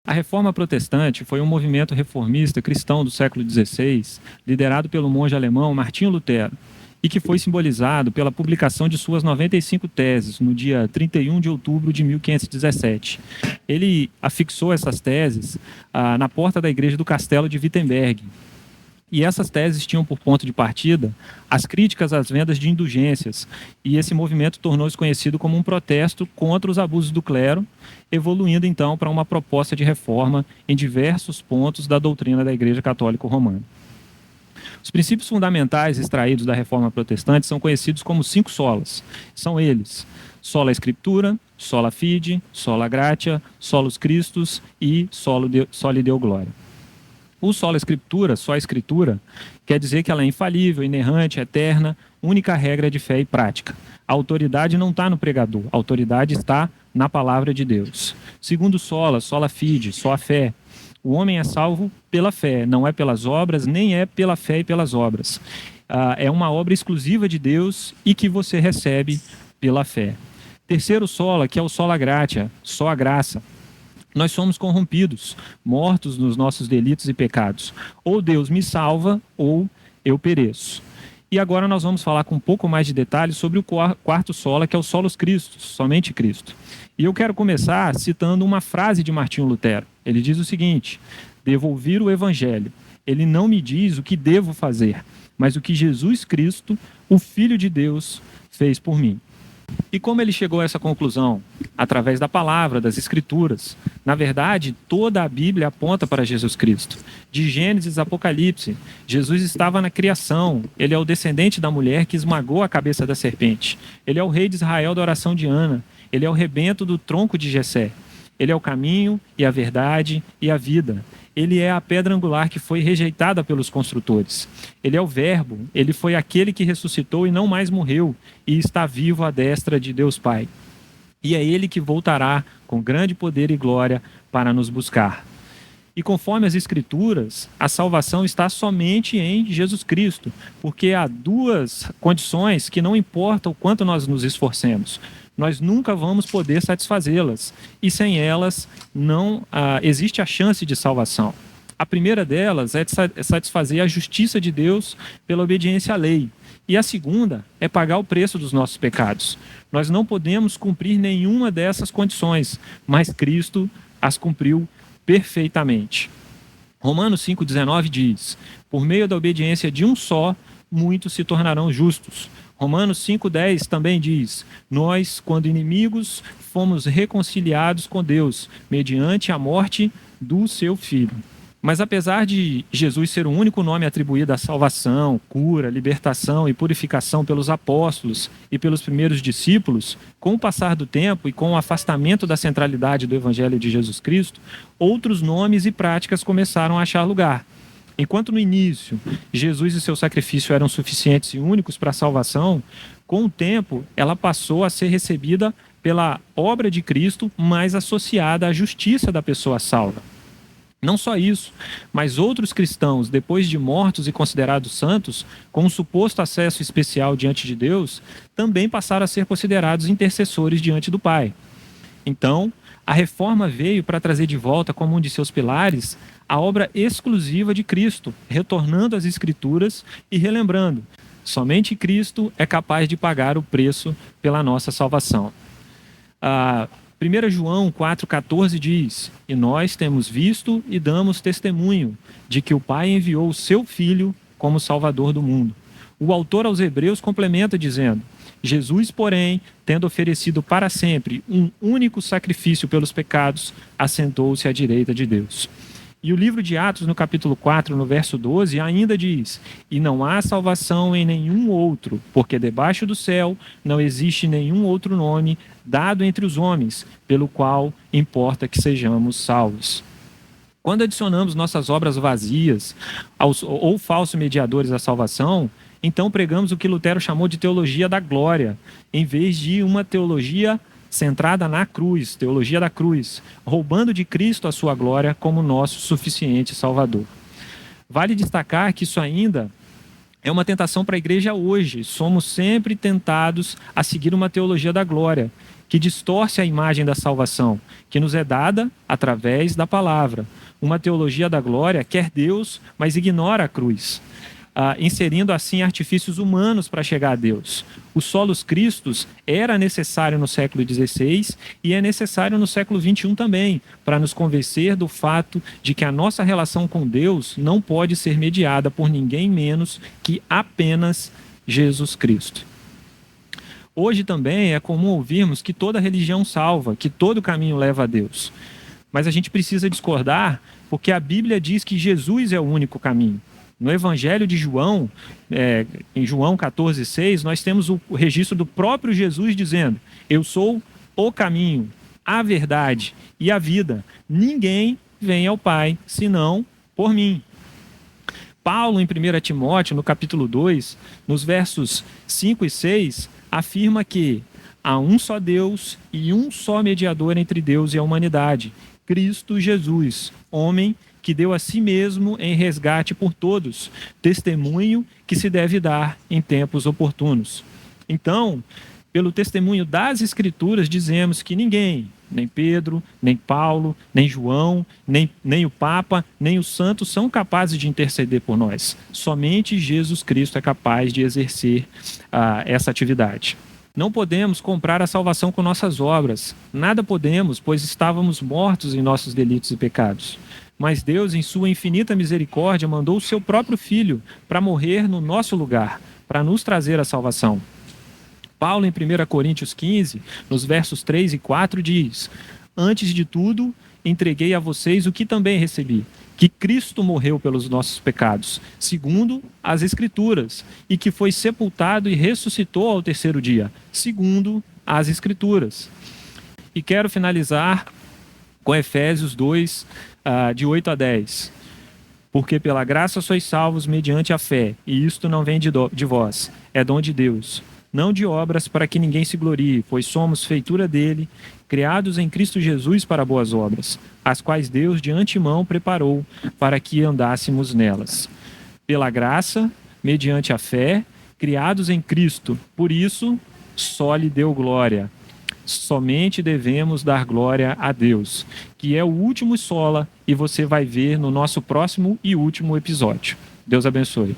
A Reforma Protestante foi um movimento reformista cristão do século XVI, liderado pelo monge alemão Martinho Lutero, e que foi simbolizado pela publicação de suas 95 teses no dia 31 de outubro de 1517. Ele afixou essas teses na porta da igreja do Castelo de Wittenberg. E essas teses tinham por ponto de partida as críticas às vendas de indulgências, e esse movimento tornou-se conhecido como um protesto contra os abusos do clero, evoluindo então para uma proposta de reforma em diversos pontos da doutrina da Igreja Católica Romana. Os princípios fundamentais extraídos da Reforma Protestante são conhecidos como 5 solas. São eles: sola Scriptura, sola fide, sola gratia, solus Christus e soli Deo gloria. O sola Scriptura, só a Escritura, quer dizer que ela é infalível, inerrante, eterna, única regra de fé e prática. A autoridade não está no pregador, a autoridade está na palavra de Deus. Segundo sola fide, só a fé. O homem é salvo pela fé, não é pelas obras, nem é pela fé e pelas obras. É uma obra exclusiva de Deus e que você recebe pela fé. Terceiro sola, que é o sola gratia, só a graça. Nós somos corrompidos, mortos nos nossos delitos e pecados. Ou Deus me salva, ou eu pereço. E agora nós vamos falar com um pouco mais de detalhes sobre o quarto sola, que é o solus Christus, somente Cristo. E eu quero começar citando uma frase de Martinho Lutero. Ele diz o seguinte: devo ouvir o Evangelho. Ele não me diz o que devo fazer, mas o que Jesus Cristo, o Filho de Deus, fez por mim. E como ele chegou a essa conclusão? Através da palavra, das Escrituras. Na verdade, toda a Bíblia aponta para Jesus Cristo. De Gênesis a Apocalipse, Jesus estava na criação. Ele é o descendente da mulher que esmagou a cabeça da serpente. Ele é o rei de Israel da oração de Ana. Ele é o rebento do tronco de Jessé. Ele é o caminho e a verdade e a vida. Ele é a pedra angular que foi rejeitada pelos construtores. Ele é o Verbo, ele foi aquele que ressuscitou e não mais morreu, e está vivo à destra de Deus Pai. E é ele que voltará com grande poder e glória para nos buscar. E conforme as Escrituras, a salvação está somente em Jesus Cristo, porque há 2 condições que não importa o quanto nós nos esforcemos. Nós nunca vamos poder satisfazê-las, e sem elas não existe a chance de salvação. A primeira delas é satisfazer a justiça de Deus pela obediência à lei, e a segunda é pagar o preço dos nossos pecados. Nós não podemos cumprir nenhuma dessas condições, mas Cristo as cumpriu perfeitamente. Romanos 5,19 diz: por meio da obediência de um só, muitos se tornarão justos. Romanos 5,10 também diz: nós, quando inimigos, fomos reconciliados com Deus, mediante a morte do seu Filho. Mas apesar de Jesus ser o único nome atribuído à salvação, cura, libertação e purificação pelos apóstolos e pelos primeiros discípulos, com o passar do tempo e com o afastamento da centralidade do Evangelho de Jesus Cristo, outros nomes e práticas começaram a achar lugar. Enquanto no início, Jesus e seu sacrifício eram suficientes e únicos para a salvação, com o tempo, ela passou a ser recebida pela obra de Cristo, mas associada à justiça da pessoa salva. Não só isso, mas outros cristãos, depois de mortos e considerados santos, com um suposto acesso especial diante de Deus, também passaram a ser considerados intercessores diante do Pai. Então, a reforma veio para trazer de volta como um de seus pilares a obra exclusiva de Cristo, retornando às Escrituras e relembrando: somente Cristo é capaz de pagar o preço pela nossa salvação. 1 João 4,14 diz: e nós temos visto e damos testemunho de que o Pai enviou o seu Filho como Salvador do mundo. O autor aos Hebreus complementa dizendo: Jesus, porém, tendo oferecido para sempre um único sacrifício pelos pecados, assentou-se à direita de Deus. E o livro de Atos, no capítulo 4, no verso 12, ainda diz: e não há salvação em nenhum outro, porque debaixo do céu não existe nenhum outro nome dado entre os homens, pelo qual importa que sejamos salvos. Quando adicionamos nossas obras vazias ou falsos mediadores à salvação, então pregamos o que Lutero chamou de teologia da glória, em vez de uma teologia centrada na cruz, teologia da cruz, roubando de Cristo a sua glória como nosso suficiente Salvador. Vale destacar que isso ainda é uma tentação para a igreja hoje. Somos sempre tentados a seguir uma teologia da glória. que distorce a imagem da salvação, que nos é dada através da palavra. Uma teologia da glória quer Deus, mas ignora a cruz, inserindo assim artifícios humanos para chegar a Deus. O solus Christus era necessário no século XVI e é necessário no século XXI também, para nos convencer do fato de que a nossa relação com Deus não pode ser mediada por ninguém menos que apenas Jesus Cristo. Hoje também é comum ouvirmos que toda religião salva, que todo caminho leva a Deus. Mas a gente precisa discordar porque a Bíblia diz que Jesus é o único caminho. No Evangelho de João, em João 14,6, nós temos o registro do próprio Jesus dizendo: eu sou o caminho, a verdade e a vida. Ninguém vem ao Pai senão por mim. Paulo, em 1 Timóteo, no capítulo 2, nos versos 5 e 6, afirma que há um só Deus e um só mediador entre Deus e a humanidade, Cristo Jesus, homem que deu a si mesmo em resgate por todos, testemunho que se deve dar em tempos oportunos. Então, pelo testemunho das Escrituras, dizemos que ninguém, nem Pedro, nem Paulo, nem João, nem o Papa, nem os santos são capazes de interceder por nós. Somente Jesus Cristo é capaz de exercer essa atividade. Não podemos comprar a salvação com nossas obras. Nada podemos, pois estávamos mortos em nossos delitos e pecados. Mas Deus, em sua infinita misericórdia, mandou o seu próprio Filho para morrer no nosso lugar, para nos trazer a salvação. Paulo, em 1 Coríntios 15, nos versos 3 e 4, diz: antes de tudo, entreguei a vocês o que também recebi, que Cristo morreu pelos nossos pecados, segundo as Escrituras, e que foi sepultado e ressuscitou ao terceiro dia, segundo as Escrituras. E quero finalizar com Efésios 2, de 8 a 10. Porque pela graça sois salvos mediante a fé, e isto não vem de vós, é dom de Deus. Não de obras para que ninguém se glorie, pois somos feitura dele, criados em Cristo Jesus para boas obras, as quais Deus de antemão preparou para que andássemos nelas. Pela graça, mediante a fé, criados em Cristo, por isso só lhe deu glória. Somente devemos dar glória a Deus, que é o último sola, e você vai ver no nosso próximo e último episódio. Deus abençoe.